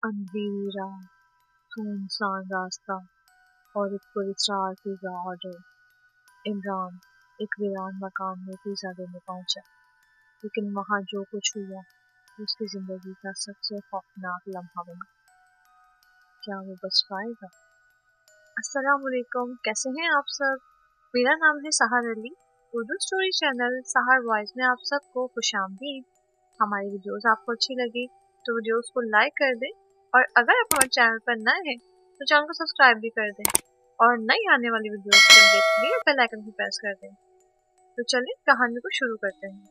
اندھیری راہ، سنسان راستہ اور ایک پراسرار پیزا آرڈر۔ عمران ایک ویران مکان میں پیزا دینے پہنچا، لیکن وہاں جو کچھ ہوا وہ اس کی زندگی کا سب سے خوفناک لمحہ بنا۔ کیا وہ بچ پائے گا؟ السلام علیکم، کیسے ہیں آپ سب؟ میرا نام ہے سحر علی۔ اردو اسٹوری چینل سحر وائس میں آپ سب کو خوش آمدید۔ ہماری ویڈیوز آپ کو اچھی لگی تو ویڈیوز کو لائک کر دیں، اور اگر آپ ہمارے چینل پر نئے ہیں تو چینل کو سبسکرائب بھی کر دیں، اور نئی آنے والی ویڈیوز کے لیے بیل آئکن کو پریس کر دیں۔ تو چلیں کہانی کو شروع کرتے ہیں۔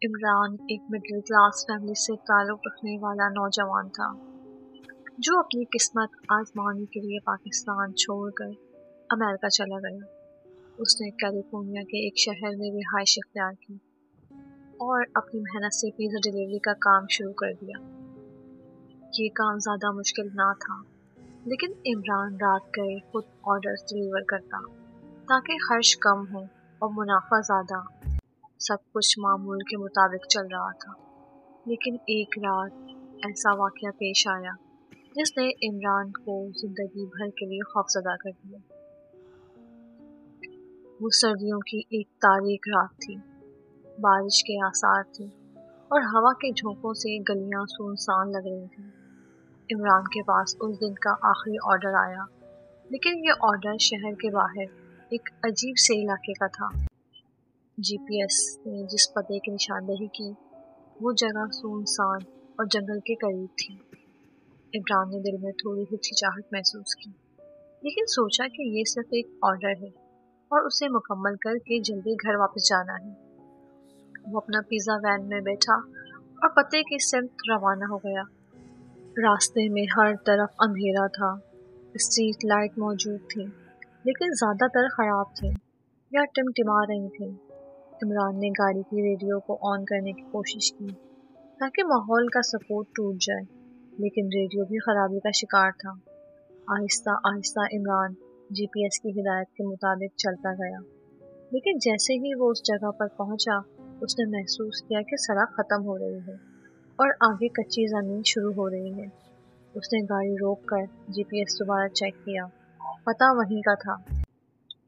عمران ایک مڈل کلاس فیملی سے تعلق رکھنے والا نوجوان تھا، جو اپنی قسمت آزمانے کے لیے پاکستان چھوڑ کر امریکہ چلا گیا۔ اس نے کیلیفورنیا کے ایک شہر میں رہائش اختیار کی اور اپنی محنت سے پیزا ڈیلیوری کا کام شروع کر دیا۔ یہ کام زیادہ مشکل نہ تھا، لیکن عمران رات گئے خود آرڈرز ڈیلیور کرتا تاکہ خرچ کم ہو اور منافع زیادہ۔ سب کچھ معمول کے مطابق چل رہا تھا، لیکن ایک رات ایسا واقعہ پیش آیا جس نے عمران کو زندگی بھر کے لیے خوفزدہ کر دیا۔ وہ سردیوں کی ایک تاریک رات تھی، بارش کے آثار تھے اور ہوا کے جھونکوں سے گلیاں سنسان لگ رہی تھیں۔ عمران کے پاس اس دن کا آخری آرڈر آیا، لیکن یہ آرڈر شہر کے باہر ایک عجیب سے علاقے کا تھا۔ جی پی ایس نے جس پتے کی نشاندہی کی وہ جگہ سنسان اور جنگل کے قریب تھی۔ عمران نے دل میں تھوڑی ہچکچاہٹ محسوس کی، لیکن سوچا کہ یہ صرف ایک آرڈر ہے اور اسے مکمل کر کے جلدی گھر واپس جانا ہے۔ وہ اپنا پیزا وین میں بیٹھا اور پتے کی سمت روانہ ہو گیا۔ راستے میں ہر طرف اندھیرا تھا، اسٹریٹ لائٹ موجود تھی لیکن زیادہ تر خراب تھے یا ٹمٹما رہی تھیں۔ عمران نے گاڑی کی ریڈیو کو آن کرنے کی کوشش کی تاکہ ماحول کا سکوت ٹوٹ جائے، لیکن ریڈیو بھی خرابی کا شکار تھا۔ آہستہ آہستہ عمران جی پی ایس کی ہدایت کے مطابق چلتا گیا، لیکن جیسے ہی وہ اس جگہ پر پہنچا اس نے محسوس کیا کہ سڑک ختم ہو رہی ہے اور آگے کچی زمین شروع ہو رہی ہے۔ اس نے گاڑی روک کر جی پی ایس دوبارہ چیک کیا، پتہ وہیں کا تھا۔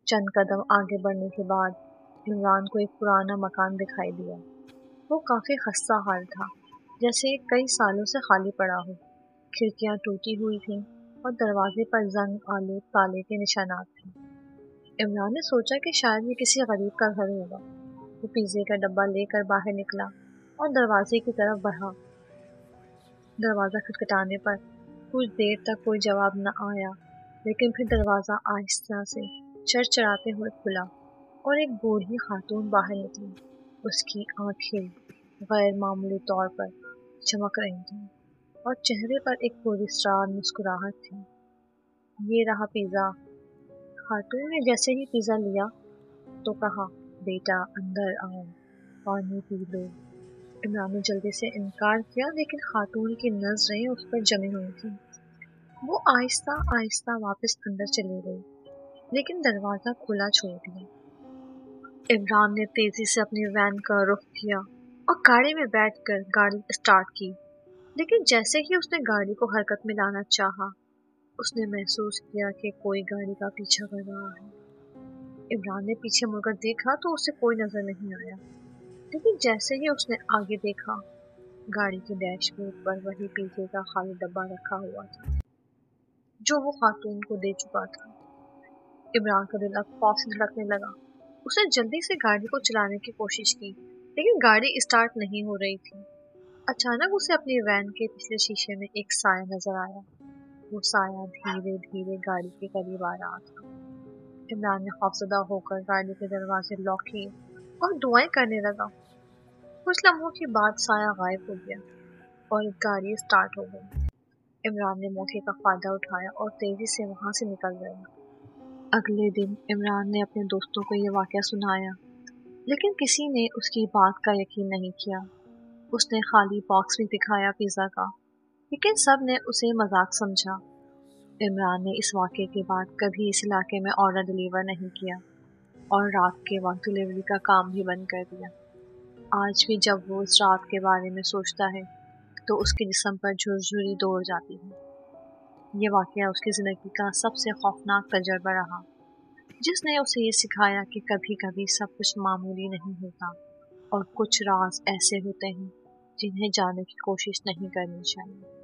چند قدم آگے بڑھنے کے بعد عمران کو ایک پرانا مکان دکھائی دیا۔ وہ کافی خستہ حال تھا، جیسے کئی سالوں سے خالی پڑا ہو۔ کھڑکیاں ٹوٹی ہوئی تھیں اور دروازے پر زنگ آلود تالے کے نشانات تھے۔ عمران نے سوچا کہ شاید یہ کسی غریب کا گھر ہوگا۔ وہ پیزے کا ڈبہ لے کر باہر نکلا اور دروازے کی طرف بڑھا۔ دروازہ کھٹکھٹانے پر کچھ دیر تک کوئی جواب نہ آیا، لیکن پھر دروازہ آہستہ سے چرچراتے ہوئے کھلا اور ایک بوڑھی خاتون باہر نکلی۔ اس کی آنکھیں غیر معمولی طور پر چمک رہی تھیں اور چہرے پر ایک پراسرار مسکراہٹ تھی۔ یہ رہا پیزا۔ خاتون نے جیسے ہی پیزا لیا تو کہا، بیٹا اندر آؤ، پانی پی لو۔ عمران نے جلدی سے انکار کیا، لیکن خاتون کی نظریں اس پر جمی ہوئی تھیں۔ وہ آہستہ آہستہ واپس اندر چلی گئی، لیکن دروازہ کھلا چھوڑ دیا۔ عمران نے تیزی سے اپنی وین کا رخ کیا اور گاڑی میں بیٹھ کر گاڑی اسٹارٹ کی، لیکن جیسے ہی اس نے گاڑی کو حرکت میں لانا چاہا اس نے محسوس کیا کہ کوئی گاڑی کا پیچھا کر رہا ہے۔ عمران نے پیچھے مڑ کر دیکھا تو اسے کوئی نظر نہیں آیا، لیکن جیسے ہی اس نے آگے دیکھا گاڑی کے ڈیش بورڈ پر وہی پیزے کا خالی ڈبہ رکھا ہوا تھا جو وہ خاتون کو دے چکا تھا۔ عمران کا دل اب خوف سے دھڑکنے لگا۔ اس نے جلدی سے گاڑی کو چلانے کی کوشش کی، لیکن گاڑی اسٹارٹ نہیں ہو رہی تھی۔ اچانک اسے اپنی وین کے پچھلے شیشے میں ایک سایہ نظر آیا۔ وہ سایہ دھیرے دھیرے گاڑی کے قریب آ رہا تھا۔ عمران نے خوفزدہ ہو کر گاڑی کے دروازے لاک کیے اور دعائیں کرنے لگا۔ کچھ لمحوں کے بعد سایہ غائب ہو گیا اور گاڑی اسٹارٹ ہو گئی۔ عمران نے موقع کا فائدہ اٹھایا اور تیزی سے وہاں سے نکل گیا۔ اگلے دن عمران نے اپنے دوستوں کو یہ واقعہ سنایا، لیکن کسی نے اس کی بات کا یقین نہیں کیا۔ اس نے خالی باکس بھی دکھایا پیزا کا، لیکن سب نے اسے مذاق سمجھا۔ عمران نے اس واقعے کے بعد کبھی اس علاقے میں آرڈر ڈیلیور نہیں کیا اور رات کے وقت ڈیلیوری کا کام بھی بند کر دیا۔ آج بھی جب وہ اس رات کے بارے میں سوچتا ہے تو اس کے جسم پر جھرجھری دوڑ جاتی ہے۔ یہ واقعہ اس کی زندگی کا سب سے خوفناک تجربہ رہا، جس نے اسے یہ سکھایا کہ کبھی کبھی سب کچھ معمولی نہیں ہوتا اور کچھ راز ایسے ہوتے ہیں جنہیں جاننے کی کوشش نہیں کرنی چاہیے۔